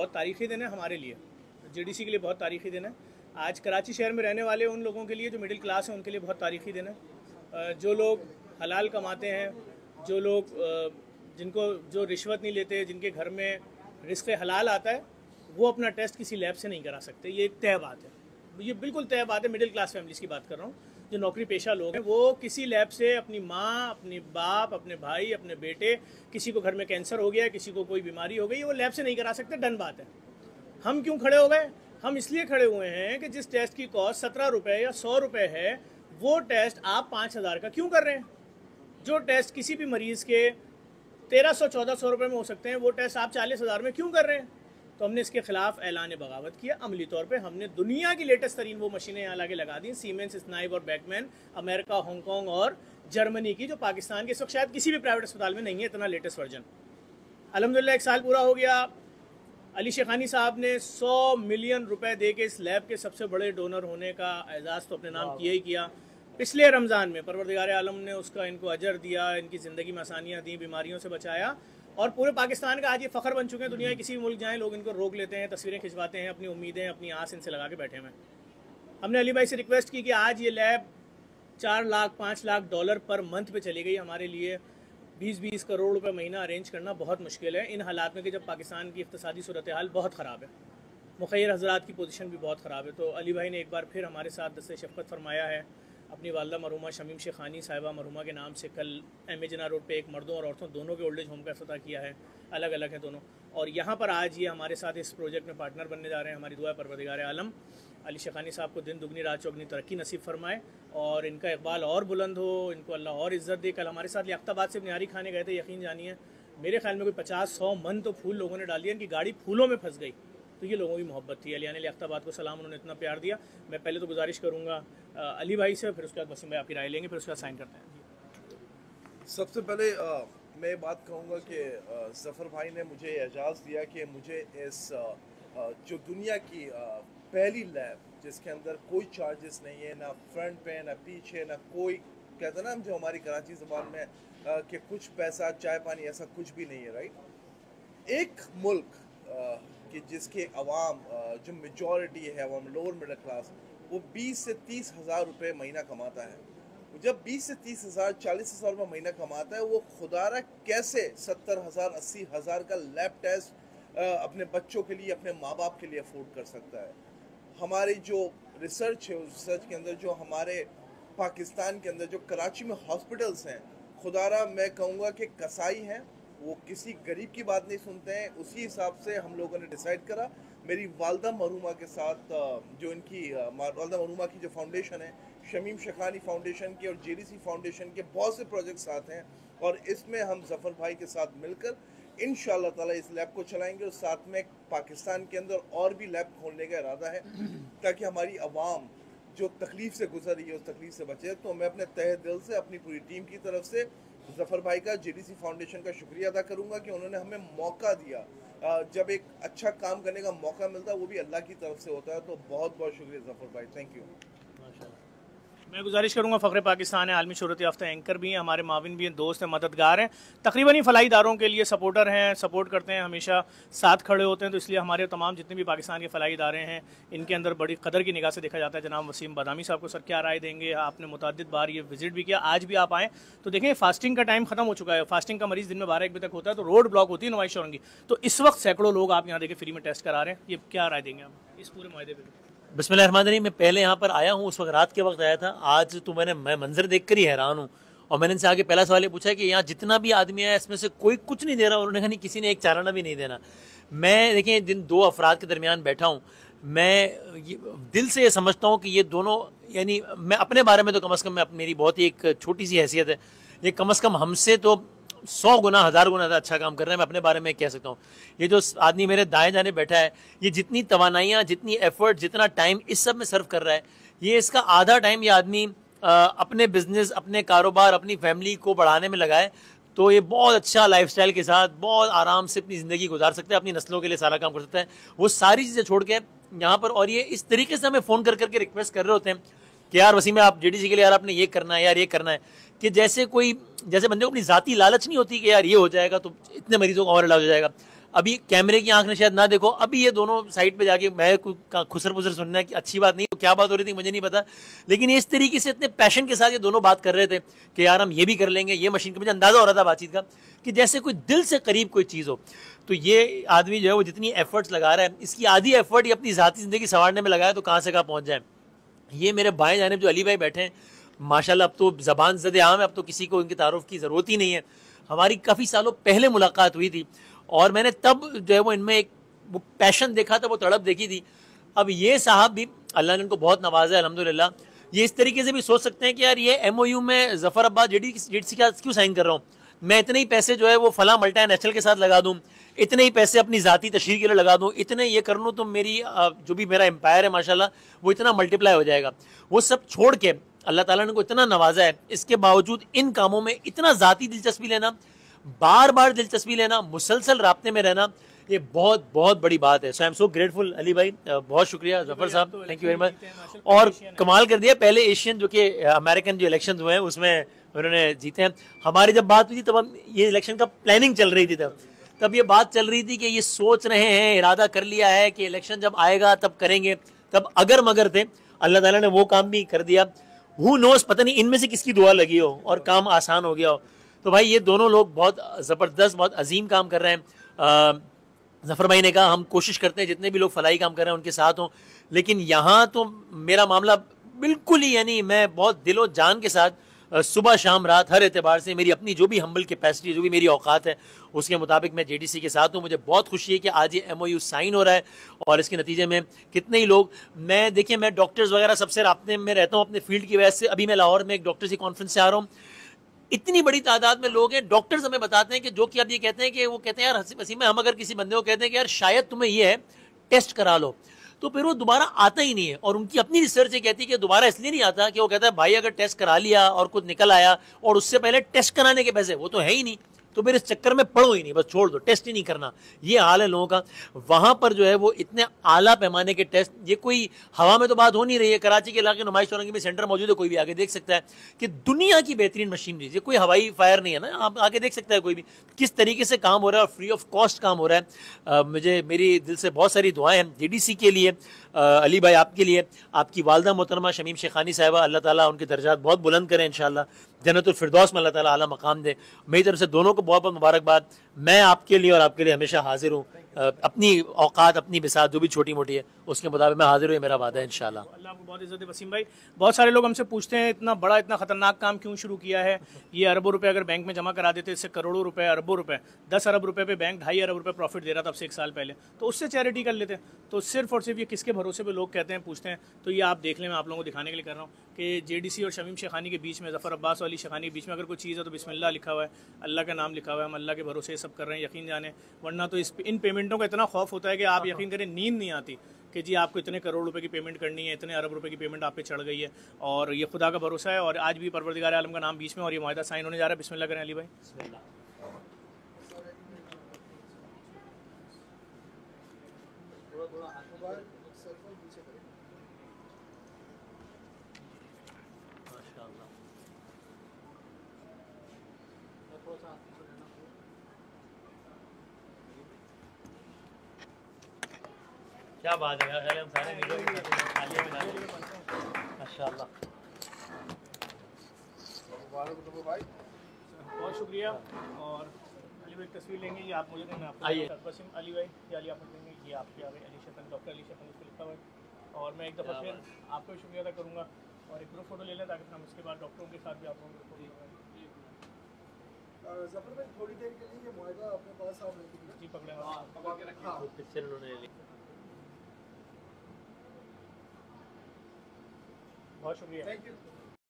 बहुत तारीख़ी दिन है हमारे लिए, JDC के लिए बहुत तारीख़ी दिन है। आज कराची शहर में रहने वाले उन लोगों के लिए जो मिडिल क्लास है उनके लिए बहुत तारीख़ी दिन है। जो लोग हलाल कमाते हैं, जो लोग जो रिश्वत नहीं लेते, जिनके घर में रिस्क हलाल आता है, वो अपना टेस्ट किसी लैब से नहीं करा सकते। ये एक तय बात है, ये बिल्कुल तय बात है। मिडिल क्लास फैमिलीज़ की बात कर रहा हूँ, जो नौकरी पेशा लोग हैं, वो किसी लैब से अपनी माँ, अपने बाप, अपने भाई, अपने बेटे, किसी को घर में कैंसर हो गया, किसी को कोई बीमारी हो गई, वो लैब से नहीं करा सकते। डन बात है। हम क्यों खड़े हो गए? हम इसलिए खड़े हुए हैं कि जिस टेस्ट की कॉस्ट 17 रुपये या 100 रुपये है, वो टेस्ट आप 5,000 का क्यों कर रहे हैं? जो टेस्ट किसी भी मरीज़ के 1300-1400 रुपये में हो सकते हैं, वो टेस्ट आप 40,000 में क्यों कर रहे हैं? तो हमने इसके खिलाफ ऐलान बगावत किया। अमली तौर पे हमने दुनिया की लेटेस्ट तरीन वो मशीनें यहाँ लाके लगा दी, सीमेंस, स्नाइप और बैकमैन, अमेरिका, हांगकॉन्ग और जर्मनी की, जो पाकिस्तान के इस वक्त शायद किसी भी प्राइवेट अस्पताल में नहीं है इतना लेटेस्ट वर्जन। अल्हम्दुलिल्लाह 1 साल पूरा हो गया। अली शेखानी साहब ने 100 मिलियन रुपए दे के इस लैब के सबसे बड़े डोनर होने का एजाज़ तो अपने नाम किया ही किया। पिछले रमज़ान में परवरदिगार आलम ने उसका इनको अजर दिया, इनकी ज़िंदगी में आसानियाँ दी, बीमारियों से बचाया, और पूरे पाकिस्तान का आज ये फ़ख्र बन चुके हैं। दुनिया के किसी भी मुल्क जाएँ, लोग इनको रोक लेते हैं, तस्वीरें खिंचवाते हैं, अपनी उम्मीदें, अपनी आस इनसे लगा के बैठे हुए हैं। हमने अली भाई से रिक्वेस्ट की कि आज ये lab 4 lakh 5 lakh dollar per month पे चली गई। हमारे लिए 20-20 करोड़ रुपए महीना अरेंज करना बहुत मुश्किल है इन हालात में कि जब पाकिस्तान की इक़्तिसादी सूरत हाल बहुत ख़राब है, मुखैर हज़रात की पोजीशन भी बहुत ख़राब है। तो अली भाई ने एक बार फिर हमारे साथ दस्ते शफ़क़त फरमाया है। अपनी वालदा मरहुमा शमीम शेखानी साहिबा मरहुमा के नाम से कल MA जिन्ना रोड पे एक मर्दों और औरतों दोनों के ओल्ड एज होम का इफ्तिताह किया है। अलग अलग हैं दोनों, और यहाँ पर आज ये हमारे साथ इस प्रोजेक्ट में पार्टनर बनने जा रहे हैं। हमारी दुआ है परवरदिगार आलम अली शेखानी साहब को दिन दुगनी रात चौगनी तरक्की नसीब फरमाए और इनका इकबाल और बुलंद हो, इनको अल्लाह और इज़्ज़त दे। कल हमारे साथ लियाकताबाद से निहारी खाने गए थे, यकीन जानिए मेरे ख्याल में कोई 50-100 मन तो फूल लोगों ने डाल दिया, इनकी गाड़ी फूलों में फंस गई। तो ये लोगों की मोहब्बत थी। अलियाने लियाकताबाद को सलाम, उन्होंने इतना प्यार दिया। मैं पहले तो गुजारिश करूँगा अली भाई से, फिर उसके बाद वसीम भाई आपकी राय लेंगे, फिर उसके बाद साइन करते हैं। सबसे पहले मैं बात कहूँगा कि ज़फ़र भाई ने मुझे एजाज़ दिया कि मुझे इस जो दुनिया की पहली लैब जिसके अंदर कोई चार्जेस नहीं है, ना फ्रंट पे ना पीछे, ना कोई, कहते ना हम जो हमारी कराची ज़बान में कि कुछ पैसा चाय पानी, ऐसा कुछ भी नहीं है, राइट। एक मुल्क कि जिसके अवाम जो मेजॉरिटी है अवाम लोअर मिडिल क्लास, वो 20 से 30 हज़ार रुपये महीना कमाता है। जब 20 से 30 हज़ार 40 हज़ार रुपये महीना कमाता है, वो खुदारा कैसे 70 हज़ार 80 हज़ार का लैब टेस्ट अपने बच्चों के लिए, अपने माँ बाप के लिए अफोर्ड कर सकता है। हमारी जो रिसर्च है, उस रिसर्च के अंदर जो हमारे पाकिस्तान के अंदर जो कराची में हॉस्पिटल्स हैं, खुदारा मैं कहूँगा कि कसाई हैं, वो किसी गरीब की बात नहीं सुनते हैं। उसी हिसाब से हम लोगों ने डिसाइड करा। मेरी वालदा मरहुमा के साथ जो इनकी वालदा मरहुमा की जो फाउंडेशन है, शमीम शेखानी फाउंडेशन की और JDC फाउंडेशन के बहुत से प्रोजेक्ट साथ हैं, और इसमें हम ज़फ़र भाई के साथ मिलकर इंशाअल्लाह ताला इस लैब को चलाएंगे, और साथ में पाकिस्तान के अंदर और भी लैब खोलने का इरादा है ताकि हमारी आवाम जो तकलीफ़ से गुजर रही है उस तकलीफ़ से बचे। तो मैं अपने तहे दिल से अपनी पूरी टीम की तरफ से ज़फ़र भाई का, JDC फाउंडेशन का शुक्रिया अदा करूँगा कि उन्होंने हमें मौका दिया। जब एक अच्छा काम करने का मौका मिलता है वो भी अल्लाह की तरफ से होता है। तो बहुत बहुत शुक्रिया ज़फ़र भाई, थैंक यू। मैं गुजारिश करूँगा, फ़ख्र पाकिस्तान है, आलमी शोहरत याफ्ता एंकर भी हैं, हमारे माविन भी हैं, दोस्त हैं, मददगार हैं, तकरीबन ही फलाही इदारों के लिए सपोर्टर हैं, सपोर्ट करते हैं, हमेशा साथ खड़े होते हैं। तो इसलिए हमारे तमाम जितने भी पाकिस्तान के फलाही इदारे हैं, इनके अंदर बड़ी कदर की निगाह से देखा जाता है। जनाब वसीम बादामी साहब को सर क्या राय देंगे? आपने मुतअद्दिद बार ये विजिट भी किया, आज भी आप आएँ तो देखें फास्टिंग का टाइम खत्म हो चुका है। फास्टिंग का मरीज़ दिन में 12-1 बजे तक होता है, तो रोड ब्लॉक होती है नुमाइश औरंगी। तो इस वक्त सैकड़ों लोग आप यहाँ देखें फ्री में टेस्ट करा रहे हैं। ये क्या राय देंगे आप इस पूरे मायदे पर? बिस्मिल्लाहिर्रहमानिर्रहीम। मैं पहले यहाँ पर आया हूँ, उस वक्त रात के वक्त आया था। आज तो मैं मंजर देख कर ही हैरान हूँ, और मैंने इनसे आगे पहला सवाल ये पूछा कि यहाँ जितना भी आदमी है इसमें से कोई कुछ नहीं दे रहा। उन्होंने कहा नहीं, किसी ने एक चाराना भी नहीं देना। मैं देखें जिन दो अफराद के दरमियान बैठा हूँ, मैं दिल से ये समझता हूँ कि ये दोनों, यानी मैं अपने बारे में तो कम अज़ कम, मेरी बहुत ही एक छोटी सी हैसियत है, ये कम अज़ कम हमसे तो 100 गुना 1000 गुना ज़्यादा अच्छा काम कर रहे हैं। मैं अपने बारे में कह सकता हूँ। ये जो आदमी मेरे दाएं जाने बैठा है, ये जितनी तवानाइयाँ, जितनी एफर्ट, जितना टाइम इस सब में सर्व कर रहा है, ये इसका आधा टाइम ये आदमी अपने बिजनेस, अपने कारोबार, अपनी फैमिली को बढ़ाने में लगाए, तो ये बहुत अच्छा लाइफस्टाइल के साथ बहुत आराम से अपनी ज़िंदगी गुजार सकता है, अपनी नस्लों के लिए सारा काम कर सकता है। वो सारी चीज़ें छोड़ के यहाँ पर, और ये इस तरीके से हमें फ़ोन कर करके रिक्वेस्ट कर रहे होते हैं कि यार वसीम आप JDC के लिए यार आपने ये करना है, यार ये करना है, कि जैसे बंदे को अपनी ज़ाती लालच नहीं होती कि यार ये हो जाएगा तो इतने मरीजों का और इलाज हो जाएगा। अभी कैमरे की आंख ने शायद ना देखो, अभी ये दोनों साइड पे जाके मैं खुसर पुसर सुनना की अच्छी बात नहीं, तो क्या बात हो रही थी मुझे नहीं पता, लेकिन ये इस तरीके से इतने पैशन के साथ ये दोनों बात कर रहे थे कि यार हम ये भी कर लेंगे, ये मशीन का मुझे अंदाजा हो रहा था बातचीत का कि जैसे कोई दिल से करीब कोई चीज़ हो। तो ये आदमी जो है वो जितनी एफर्ट्स लगा रहा है, इसकी आधी एफर्ट ये अपनी ज़ाती ज़िंदगी संवारने में लगाए तो कहाँ से कहाँ पहुँच जाए। ये मेरे बाएं जानिब जो अली भाई बैठे हैं, माशाल्लाह अब तो ज़बान ज़द आम है, अब तो किसी को इनकी तारुफ की ज़रूरत ही नहीं है। हमारी काफ़ी सालों पहले मुलाकात हुई थी और मैंने तब जो है वो इनमें एक वो पैशन देखा था, वो तड़प देखी थी। अब ये साहब भी अल्लाह ने इनको बहुत नवाजा है अल्हम्दुलिल्लाह। ये इस तरीके से भी सोच सकते हैं कि यार ये MOU में ज़फ़र अब्बास जेडीसी का क्यों साइन कर रहा हूँ, मैं इतने ही पैसे जो है वो फला मल्टीनेशनल के साथ लगा दूँ, इतने ही पैसे अपनी ज़ाती तशरीह के लिए लगा दूँ, इतने ये कर लूँ तो मेरी जो भी मेरा एम्पायर है माशाल्लाह वो इतना मल्टीप्लाई हो जाएगा। वो सब छोड़ के अल्लाह ताला ने को इतना नवाजा है, इसके बावजूद इन कामों में इतना ज़ाती दिलचस्पी लेना, बार बार दिलचस्पी लेना, मुसलसल राब्ते में रहना, ये बहुत बहुत बड़ी बात है। So I am so grateful Ali भाई, बहुत शुक्रिया ज़फ़र साहब, थैंक यू वेरी मच। और कमाल कर दिया, पहले एशियन जो कि अमेरिकन जो इलेक्शन हुए हैं उसमें उन्होंने जीते हैं। हमारी जब बात हुई थी तब हम ये इलेक्शन का प्लानिंग चल रही थी, तब ये बात चल रही थी कि ये सोच रहे हैं, इरादा कर लिया है कि इलेक्शन जब आएगा तब करेंगे, तब अगर मगर थे, अल्लाह ताला ने वो काम भी कर दिया। हु नोस, पता नहीं इनमें से किसकी दुआ लगी हो और काम आसान हो गया हो। तो भाई ये दोनों लोग बहुत ज़बरदस्त, बहुत अजीम काम कर रहे हैं। ज़फ़र भाई ने कहा हम कोशिश करते हैं जितने भी लोग फलाई काम कर रहे हैं उनके साथ हों, लेकिन यहाँ तो मेरा मामला बिल्कुल ही, यानी मैं बहुत दिलो जान के साथ सुबह शाम रात हर एतबार से मेरी अपनी जो भी हम्बल कैपेसिटी, जो भी मेरी औकात है उसके मुताबिक मैं JDC के साथ हूँ। मुझे बहुत खुशी है कि आज ये MOU साइन हो रहा है और इसके नतीजे में कितने ही लोग, मैं देखिए मैं डॉक्टर्स वगैरह सबसे राब्ते में रहता हूँ अपने फील्ड की वजह से। अभी मैं लाहौर में एक डॉक्टर्स की कॉन्फ्रेंस से आ रहा हूँ, इतनी बड़ी तादाद में लोग हैं, डॉक्टर्स हमें बताते हैं कि जो कि अब ये कहते हैं कि वो कहते हैं यार वसीम, हम अगर किसी बंदे को कहते हैं कि यार शायद तुम्हें ये है, टेस्ट करा लो, तो फिर वो दोबारा आता ही नहीं है। और उनकी अपनी रिसर्च ये कहती है कि दोबारा इसलिए नहीं आता कि वो कहता है भाई अगर टेस्ट करा लिया और कुछ निकल आया और उससे पहले टेस्ट कराने के पैसे वो तो है ही नहीं, तो फिर इस चक्कर में पढ़ो ही नहीं, बस छोड़ दो, टेस्ट ही नहीं करना। ये हाल है लोगों का। वहां पर जो है वो इतने आला पैमाने के टेस्ट, ये कोई हवा में तो बात हो नहीं रही है। कराची के इलाके नुमाइश चौरंगी में सेंटर मौजूद है, कोई भी आगे देख सकता है कि दुनिया की बेहतरीन मशीनरी, ये कोई हवाई फायर नहीं है ना, आप आगे देख सकता है कोई भी किस तरीके से काम हो रहा है और फ्री ऑफ कॉस्ट काम हो रहा है। मुझे मेरी दिल से बहुत सारी दुआएं हैं JDC के लिए, अली भाई आपके लिए, आपकी वालदा मोहतरमा शमीम शेखानी साहिबा, अल्लाह ताला उनके दर्जात बहुत बुलंद करें इंशाअल्लाह, जन्नतुल फिरदौस में अल्लाह ताला आला मकाम दे। मेरी तरफ से दोनों को बहुत बहुत मुबारकबाद। मैं आपके लिए और आपके लिए हमेशा हाजिर हूँ, अपनी औकात अपनी बिसात जो भी छोटी मोटी है उसके मुताबिक मैं हाजिर हूँ, मेरा वादा है इंशाअल्लाह। अल्लाह आपको बहुत इज्जत है वसीम भाई। बहुत सारे लोग हमसे पूछते हैं इतना बड़ा इतना खतरनाक काम क्यों शुरू किया है, ये अरबों रुपए अगर बैंक में जमा करा देते, इससे करोड़ों रुपए, अरबों रुपए, 10 अरब रुपए पे बैंक 2.5 अरब रुपए प्रॉफिट दे रहा था अब से 1 साल पहले, तो उससे चैरिटी कर लेते। तो सिर्फ और सिर्फ ये किसके भरोसे पे लोग कहते हैं, पूछते हैं, तो ये आप देख लें, मैं आप लोगों को दिखाने के लिए कर रहा हूँ कि JDC और शमीम शेखानी के बीच में, ज़फ़र अब्बास और अली शेखानी के बीच में अगर कोई चीज़ है तो बिस्मिल्लाह लिखा हुआ है, अल्लाह का नाम लिखा हुआ है, हम अल्लाह के भरोसे सब कर रहे हैं, यकीन जाने। वरना तो इन पेमेंटों का इतना खौफ होता है कि आप यकीन करें नींद नहीं आती कि जी आपको इतने करोड़ रुपए की पेमेंट करनी है, इतने अरब रुपए की पेमेंट आप पे चढ़ गई है। और ये खुदा का भरोसा है और आज भी परवरदिगार आलम का नाम बीच में और ये मुआहदा साइन होने जा रहा है। बिस्मिल्लाह करें अली भाई। क्या बात है यार, हम सारे माशाल्लाह। बहुत शुक्रिया। और अली भाई तस्वीर लेंगे, ये आप मुझे दें, मैं आपको वसीम अली भाई, ये अली आप देंगे, ये आपके आगे अली शेखन, डॉक्टर अली शेखन उस पर लिखा हुआ है। और मैं एक दफ़ा फिर आपको शुक्रिया अदा करूँगा और एक ग्रुप फोटो ले लें ताकि हम उसके बाद डॉक्टरों के साथ भी आप लोगों को ज़फ़र भाई थोड़ी देर के लिए ये मुआहदा अपने पास आप रखिएगा। जी पकड़े पिक्चर उन्होंने ली। बहुत शुक्रिया। Thank you.